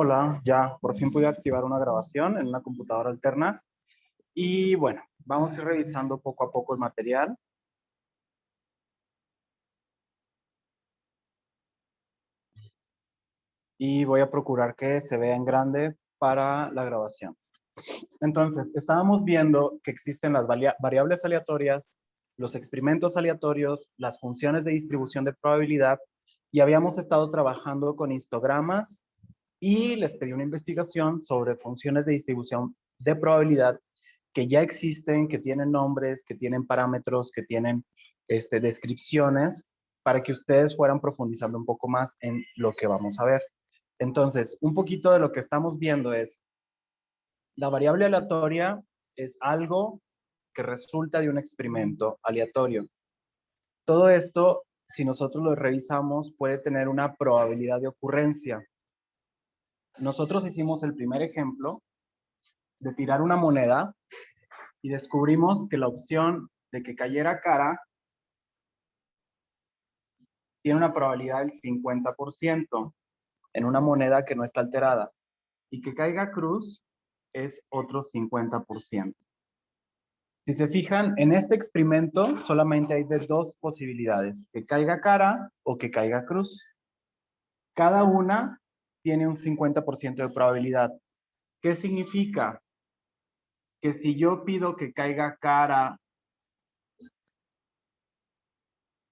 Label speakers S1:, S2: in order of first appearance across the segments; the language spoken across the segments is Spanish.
S1: Hola, ya por fin pude activar una grabación en una computadora alterna. Y bueno, vamos a ir revisando poco a poco el material. Y voy a procurar que se vea en grande para la grabación. Entonces, estábamos viendo que existen las variables aleatorias, los experimentos aleatorios, las funciones de distribución de probabilidad, y habíamos estado trabajando con histogramas y les pedí una investigación sobre funciones de distribución de probabilidad que ya existen, que tienen nombres, que tienen parámetros, que tienen descripciones, para que ustedes fueran profundizando un poco más en lo que vamos a ver. Entonces, un poquito de lo que estamos viendo es, la variable aleatoria es algo que resulta de un experimento aleatorio. Todo esto, si nosotros lo revisamos, puede tener una probabilidad de ocurrencia. Nosotros hicimos el primer ejemplo de tirar una moneda y descubrimos que la opción de que cayera cara tiene una probabilidad del 50% en una moneda que no está alterada, y que caiga cruz es otro 50%. Si se fijan, en este experimento solamente hay de dos posibilidades, que caiga cara o que caiga cruz. Cada una tiene un 50% de probabilidad. ¿Qué significa? Que si yo pido que caiga cara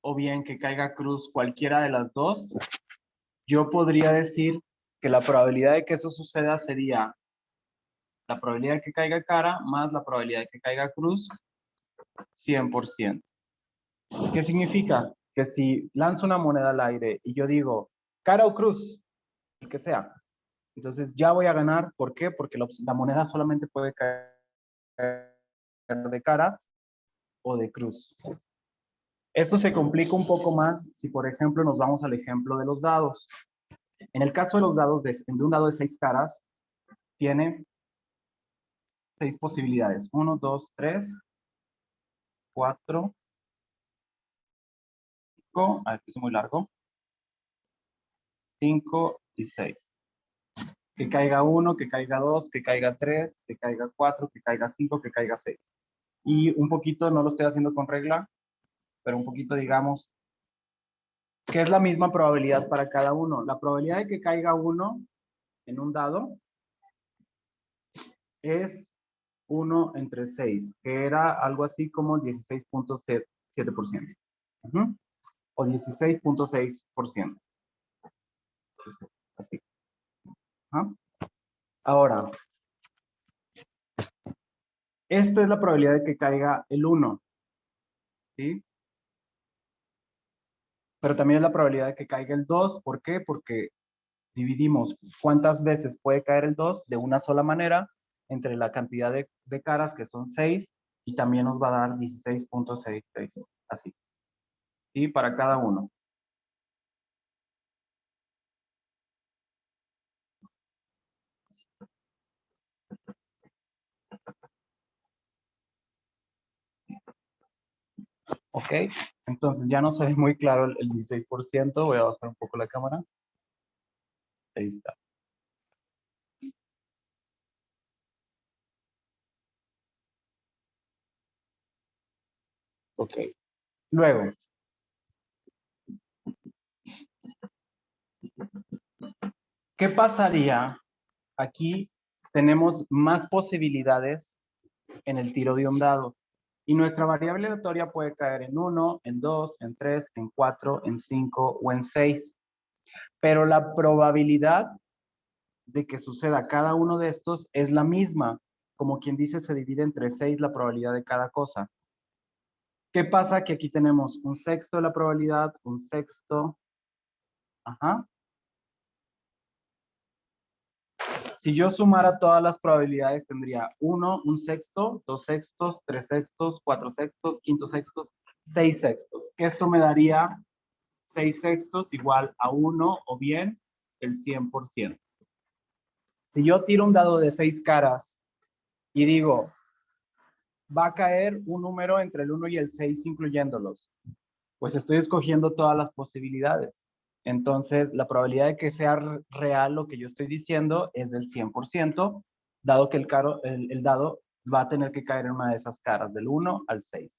S1: o bien que caiga cruz, cualquiera de las dos, yo podría decir que la probabilidad de que eso suceda sería la probabilidad de que caiga cara más la probabilidad de que caiga cruz, 100%. ¿Qué significa? Que si lanzo una moneda al aire y yo digo cara o cruz, el que sea, entonces ya voy a ganar. ¿Por qué? Porque la moneda solamente puede caer de cara o de cruz. Esto se complica un poco más si, por ejemplo, nos vamos al ejemplo de los dados. En el caso de los dados, de un dado de 6 caras, tiene 6 posibilidades. 1, 2, 3, 4, 5, a ver, es muy largo, 5 y 6. Que caiga 1, que caiga 2, que caiga 3, que caiga 4, que caiga 5, que caiga 6. Y un poquito, no lo estoy haciendo con regla, pero un poquito digamos que es la misma probabilidad para cada uno. La probabilidad de que caiga 1 en un dado es 1 entre 6, que era algo así como 16.7%. O 16.6%. Así. ¿Ah? Ahora, esta es la probabilidad de que caiga el 1, ¿sí? Pero también es la probabilidad de que caiga el 2. ¿Por qué? Porque dividimos cuántas veces puede caer el 2 de una sola manera entre la cantidad de caras, que son 6, y también nos va a dar 16.66. Así. ¿Sí? Para cada uno. ¿Ok? Entonces ya no se ve muy claro el 16%. Voy a bajar un poco la cámara. Ahí está. Ok. Luego, ¿qué pasaría? Aquí tenemos más posibilidades en el tiro de un dado. Y nuestra variable aleatoria puede caer en 1, en 2, en 3, en 4, en 5 o en 6. Pero la probabilidad de que suceda cada uno de estos es la misma. Como quien dice, se divide entre 6 la probabilidad de cada cosa. ¿Qué pasa? Que aquí tenemos un sexto de la probabilidad, un sexto. Ajá. Si yo sumara todas las probabilidades, tendría 1, un sexto, 2 sextos, 3 sextos, 4 sextos, 5 sextos, 6 sextos. Que esto me daría 6 sextos igual a 1 o bien el 100%. Si yo tiro un dado de 6 caras y digo, va a caer un número entre el 1 y el 6 incluyéndolos, pues estoy escogiendo todas las posibilidades. Entonces, la probabilidad de que sea real lo que yo estoy diciendo es del 100%, dado que el dado va a tener que caer en una de esas caras, del 1 al 6.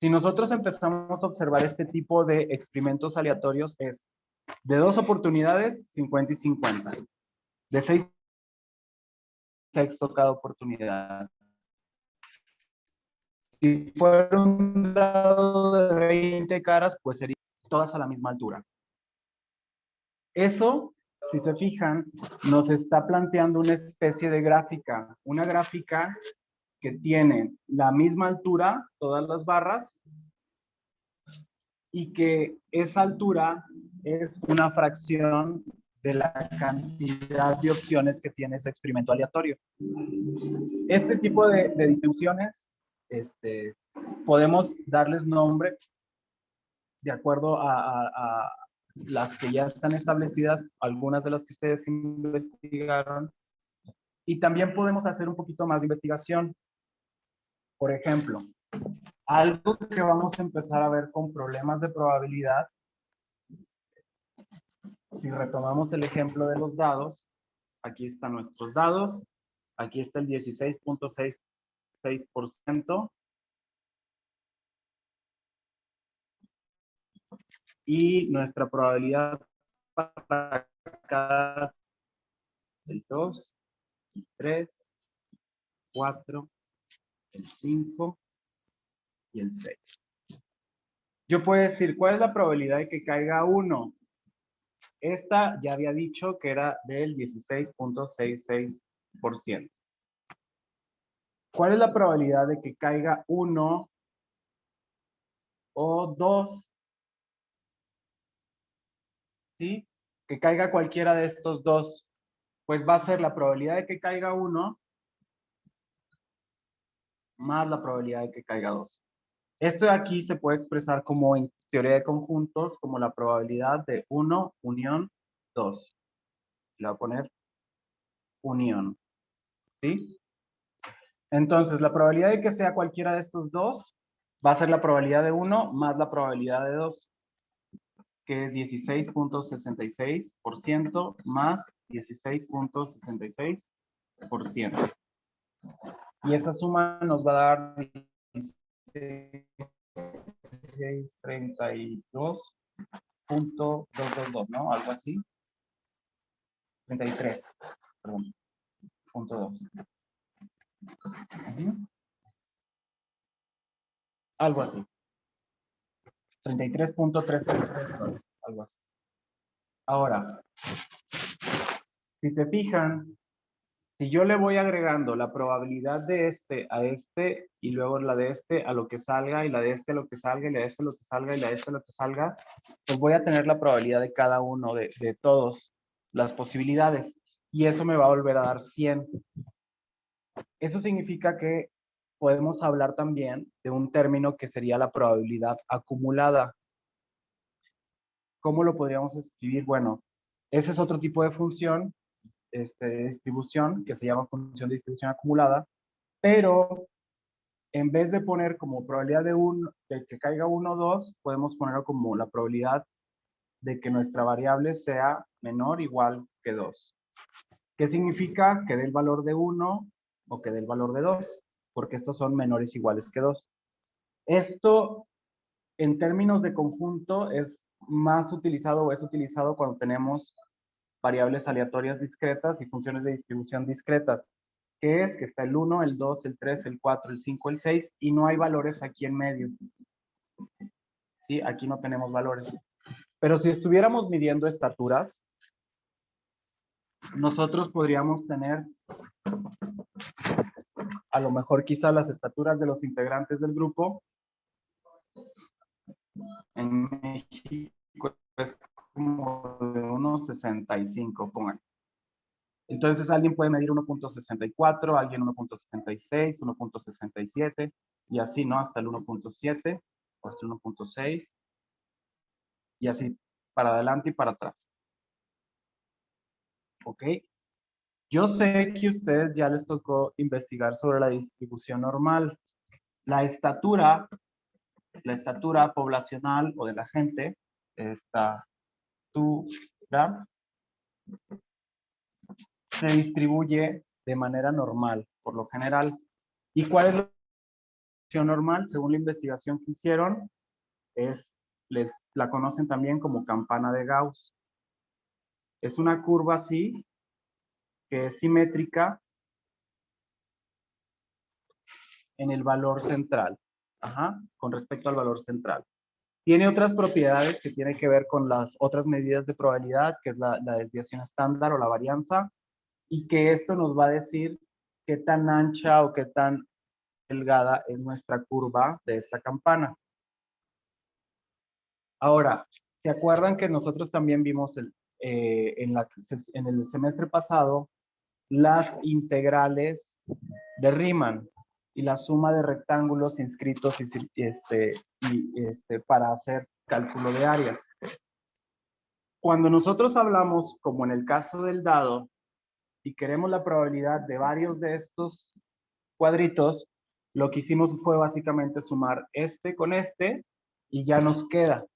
S1: Si nosotros empezamos a observar este tipo de experimentos aleatorios, es de 2 oportunidades, 50 y 50. De 6 sexto cada oportunidad. Si fuera un dado de 20 caras, pues serían todas a la misma altura. Eso, si se fijan, nos está planteando una especie de gráfica. Una gráfica que tiene la misma altura, todas las barras, y que esa altura es una fracción de la cantidad de opciones que tiene ese experimento aleatorio. Este tipo de distribuciones, podemos darles nombre de acuerdo a las que ya están establecidas, algunas de las que ustedes investigaron, y también podemos hacer un poquito más de investigación. Por ejemplo, algo que vamos a empezar a ver con problemas de probabilidad, si retomamos el ejemplo de los dados, aquí están nuestros dados, aquí está el 16.66%, y nuestra probabilidad para cada el 2, el 3, 4, el 5 y el 6. Yo puedo decir, ¿cuál es la probabilidad de que caiga 1? Esta ya había dicho que era del 16.66%. ¿Cuál es la probabilidad de que caiga 1 o 2? ¿Sí? Que caiga cualquiera de estos dos. Pues va a ser la probabilidad de que caiga 1 más la probabilidad de que caiga 2. Esto de aquí se puede expresar como en teoría de conjuntos, como la probabilidad de 1 unión 2. Le voy a poner unión. ¿Sí? Entonces, la probabilidad de que sea cualquiera de estos dos va a ser la probabilidad de 1 más la probabilidad de 2, que es 16.66% más 16.66%. Y esa suma nos va a dar 1632.222, ¿no? Algo así. 33, perdón, punto 2. Algo así. 33.333, algo así. Ahora, si se fijan, si yo le voy agregando la probabilidad de este a este y luego la de este a lo que salga y la de este a lo que salga y la de este a lo que salga y la de este a lo que salga, pues voy a tener la probabilidad de cada uno de todas las posibilidades y eso me va a volver a dar 100. Eso significa que podemos hablar también de un término que sería la probabilidad acumulada. ¿Cómo lo podríamos escribir? Bueno, ese es otro tipo de función, distribución, que se llama función de distribución acumulada, pero en vez de poner como probabilidad de que caiga 1 o 2, podemos ponerlo como la probabilidad de que nuestra variable sea menor o igual que 2. ¿Qué significa? Que dé el valor de 1 o que dé el valor de 2, porque estos son menores o iguales que 2. Esto, en términos de conjunto, es más utilizado o es utilizado cuando tenemos variables aleatorias discretas y funciones de distribución discretas, que es que está el 1, el 2, el 3, el 4, el 5, el 6 y no hay valores aquí en medio. ¿Sí? Aquí no tenemos valores. Pero si estuviéramos midiendo estaturas, nosotros podríamos tener a lo mejor quizá las estaturas de los integrantes del grupo. En México es como de unos 65, pongan. Entonces alguien puede medir 1.64, alguien 1.66, 1.67 y así, ¿no? Hasta el 1.7 o hasta el 1.6 y así para adelante y para atrás. ¿Ok? Yo sé que a ustedes ya les tocó investigar sobre la distribución normal. La estatura poblacional o de la gente estatura se distribuye de manera normal, por lo general. ¿Y cuál es la distribución normal? Según la investigación que hicieron, la conocen también como campana de Gauss. Es una curva así, que es simétrica en el valor central. Ajá, con respecto al valor central. Tiene otras propiedades que tienen que ver con las otras medidas de probabilidad, que es la desviación estándar o la varianza, y que esto nos va a decir qué tan ancha o qué tan delgada es nuestra curva de esta campana. Ahora, ¿se acuerdan que nosotros también vimos en el semestre pasado las integrales de Riemann y la suma de rectángulos inscritos para hacer cálculo de área? Cuando nosotros hablamos, como en el caso del dado, y queremos la probabilidad de varios de estos cuadritos, lo que hicimos fue básicamente sumar este con este y ya nos queda.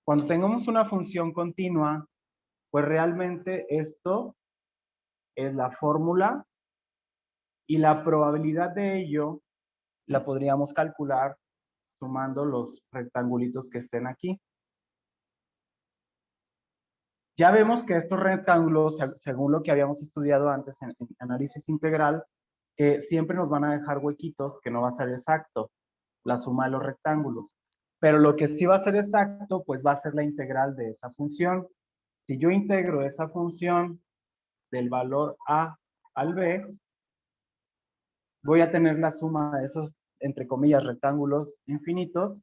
S1: Cuando tengamos una función continua, pues realmente esto es la fórmula y la probabilidad de ello la podríamos calcular sumando los rectangulitos que estén aquí. Ya vemos que estos rectángulos, según lo que habíamos estudiado antes en análisis integral, que siempre nos van a dejar huequitos, que no va a ser exacto la suma de los rectángulos. Pero lo que sí va a ser exacto, pues va a ser la integral de esa función. Si yo integro esa función del valor a al b, voy a tener la suma de esos, entre comillas, rectángulos infinitos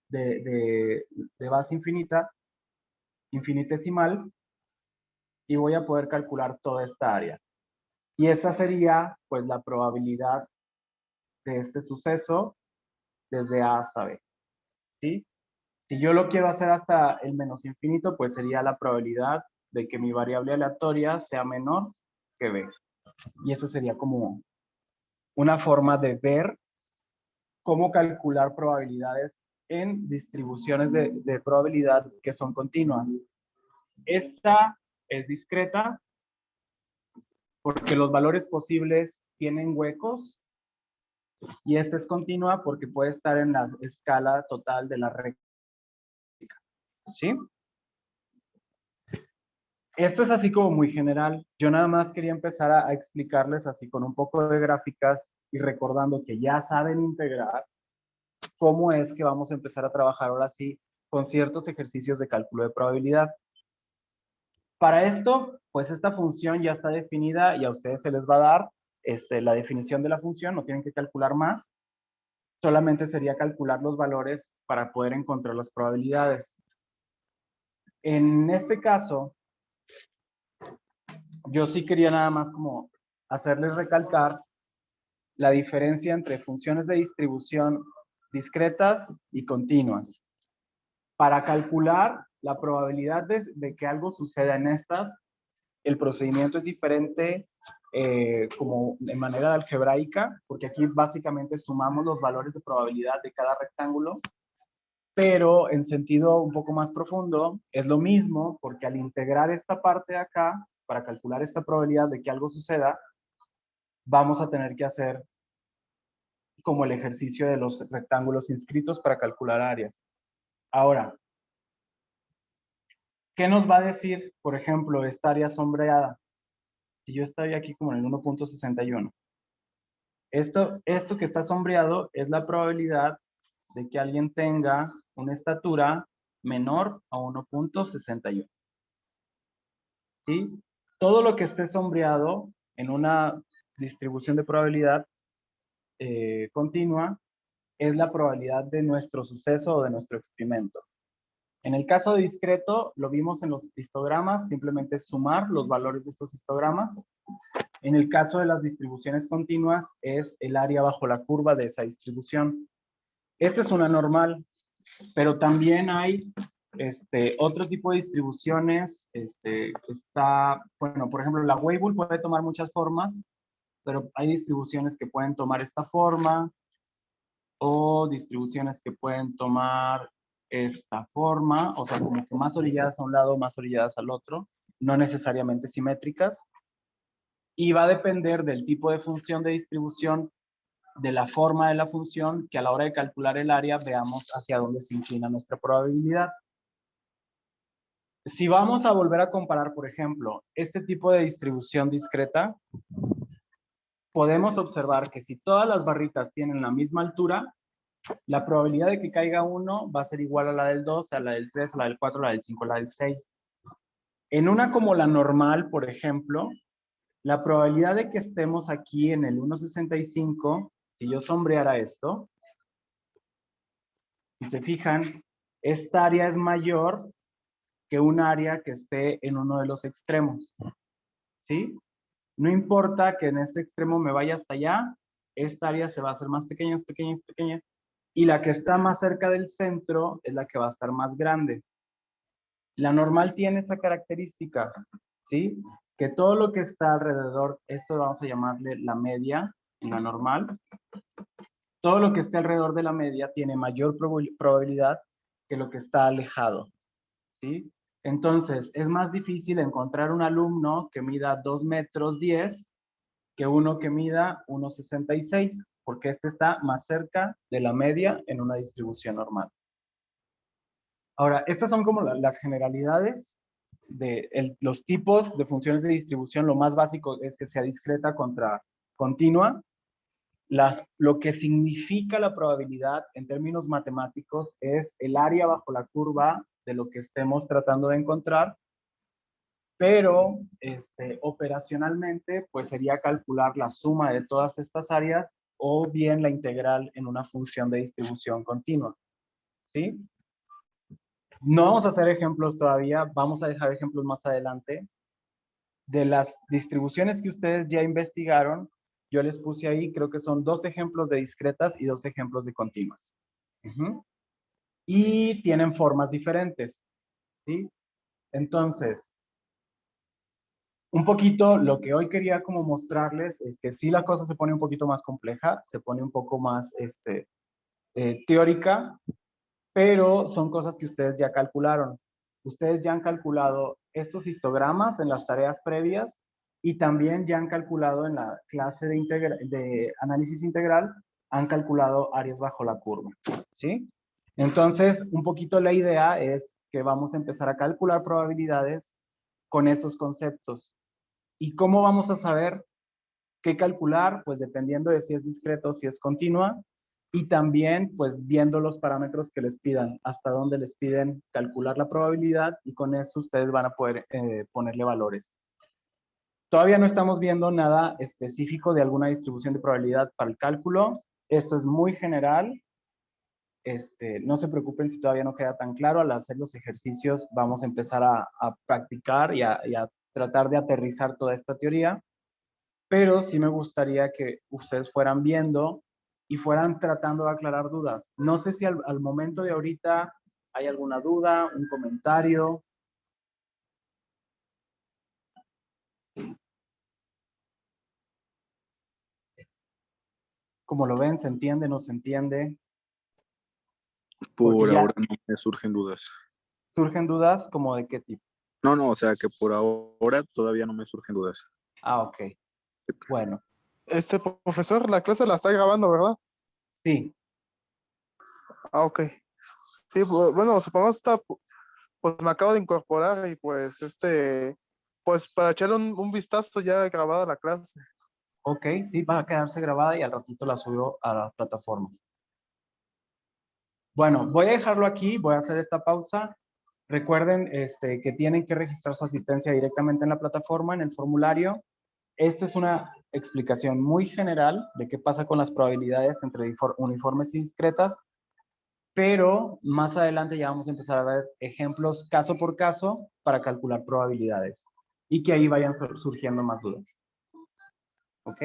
S1: de base infinita, infinitesimal, y voy a poder calcular toda esta área. Y esta sería, pues, la probabilidad de este suceso desde A hasta B, ¿sí? Si yo lo quiero hacer hasta el menos infinito, pues sería la probabilidad de que mi variable aleatoria sea menor que B. Y eso sería como una forma de ver cómo calcular probabilidades en distribuciones de probabilidad que son continuas. Esta es discreta porque los valores posibles tienen huecos, y esta es continua porque puede estar en la escala total de la recta. ¿Sí? Esto es así como muy general. Yo nada más quería empezar a explicarles así con un poco de gráficas y recordando que ya saben integrar, cómo es que vamos a empezar a trabajar ahora sí con ciertos ejercicios de cálculo de probabilidad. Para esto, pues esta función ya está definida y a ustedes se les va a dar la definición de la función, no tienen que calcular más. Solamente sería calcular los valores para poder encontrar las probabilidades. En este caso, yo sí quería nada más como hacerles recalcar la diferencia entre funciones de distribución discretas y continuas. Para calcular la probabilidad de que algo suceda en estas, el procedimiento es diferente como de manera algebraica, porque aquí básicamente sumamos los valores de probabilidad de cada rectángulo, pero en sentido un poco más profundo es lo mismo, porque al integrar esta parte de acá, para calcular esta probabilidad de que algo suceda, vamos a tener que hacer como el ejercicio de los rectángulos inscritos para calcular áreas. Ahora, ¿qué nos va a decir, por ejemplo, esta área sombreada? Si yo estoy aquí como en el 1.61. Esto que está sombreado es la probabilidad de que alguien tenga una estatura menor a 1.61. ¿Sí? Todo lo que esté sombreado en una distribución de probabilidad continua es la probabilidad de nuestro suceso o de nuestro experimento. En el caso de discreto, lo vimos en los histogramas, simplemente sumar los valores de estos histogramas. En el caso de las distribuciones continuas, es el área bajo la curva de esa distribución. Esta es una normal, pero también hay otro tipo de distribuciones. Bueno, por ejemplo, la Weibull puede tomar muchas formas, pero hay distribuciones que pueden tomar esta forma, o distribuciones que pueden tomar esta forma, o sea, como que más orilladas a un lado, más orilladas al otro, no necesariamente simétricas. Y va a depender del tipo de función de distribución, de la forma de la función, que a la hora de calcular el área veamos hacia dónde se inclina nuestra probabilidad. Si vamos a volver a comparar, por ejemplo, este tipo de distribución discreta, podemos observar que si todas las barritas tienen la misma altura, la probabilidad de que caiga uno va a ser igual a la del 2, a la del 3, a la del 4, a la del 5, a la del 6. En una como la normal, por ejemplo, la probabilidad de que estemos aquí en el 1.65, si yo sombreara esto, si se fijan, esta área es mayor que un área que esté en uno de los extremos, ¿sí? No importa que en este extremo me vaya hasta allá, esta área se va a hacer más pequeña, más pequeña, más pequeña, y la que está más cerca del centro es la que va a estar más grande. La normal tiene esa característica, ¿sí? Que todo lo que está alrededor, esto vamos a llamarle la media en la normal, todo lo que esté alrededor de la media tiene mayor probabilidad que lo que está alejado, ¿sí? Entonces, es más difícil encontrar un alumno que mida 2 metros 10 que uno que mida 1,66, porque este está más cerca de la media en una distribución normal. Ahora, estas son como las generalidades de los tipos de funciones de distribución. Lo más básico es que sea discreta contra continua. Lo que significa la probabilidad en términos matemáticos es el área bajo la curva de lo que estemos tratando de encontrar, pero operacionalmente pues sería calcular la suma de todas estas áreas o bien la integral en una función de distribución continua, ¿sí? No vamos a hacer ejemplos todavía, vamos a dejar ejemplos más adelante. De las distribuciones que ustedes ya investigaron, yo les puse ahí, creo que son 2 ejemplos de discretas y 2 ejemplos de continuas. Y tienen formas diferentes, ¿sí? Entonces, un poquito lo que hoy quería como mostrarles es que sí la cosa se pone un poquito más compleja, se pone un poco más teórica, pero son cosas que ustedes ya calcularon. Ustedes ya han calculado estos histogramas en las tareas previas y también ya han calculado en la clase de análisis integral, han calculado áreas bajo la curva, ¿sí? Entonces, un poquito la idea es que vamos a empezar a calcular probabilidades con estos conceptos. ¿Y cómo vamos a saber qué calcular? Pues dependiendo de si es discreto o si es continua, y también pues viendo los parámetros que les pidan, hasta dónde les piden calcular la probabilidad, y con eso ustedes van a poder ponerle valores. Todavía no estamos viendo nada específico de alguna distribución de probabilidad para el cálculo. Esto es muy general. No se preocupen si todavía no queda tan claro. Al hacer los ejercicios vamos a empezar a practicar y a tratar de aterrizar toda esta teoría. Pero sí me gustaría que ustedes fueran viendo y fueran tratando de aclarar dudas. No sé si al momento de ahorita hay alguna duda, un comentario. ¿Cómo lo ven? ¿Se entiende? ¿No se entiende? Porque
S2: Por
S1: ya
S2: ahora no me surgen dudas.
S1: surgen dudas, ¿como de qué tipo?
S2: No, o sea que por ahora todavía no me surgen dudas.
S1: Ah, ok. Bueno,
S3: Profesor, la clase la está grabando, ¿verdad?
S1: sí.
S3: Ah, ok. Sí, bueno, supongamos que pues me acabo de incorporar y pues pues para echarle un vistazo ya grabada la clase.
S1: Ok, sí, va a quedarse grabada y al ratito la subo a la plataforma. Bueno, voy a dejarlo aquí, voy a hacer esta pausa. Recuerden que tienen que registrar su asistencia directamente en la plataforma, en el formulario. Esta es una explicación muy general de qué pasa con las probabilidades entre uniformes y discretas, pero más adelante ya vamos a empezar a ver ejemplos caso por caso para calcular probabilidades y que ahí vayan surgiendo más dudas. ¿Ok?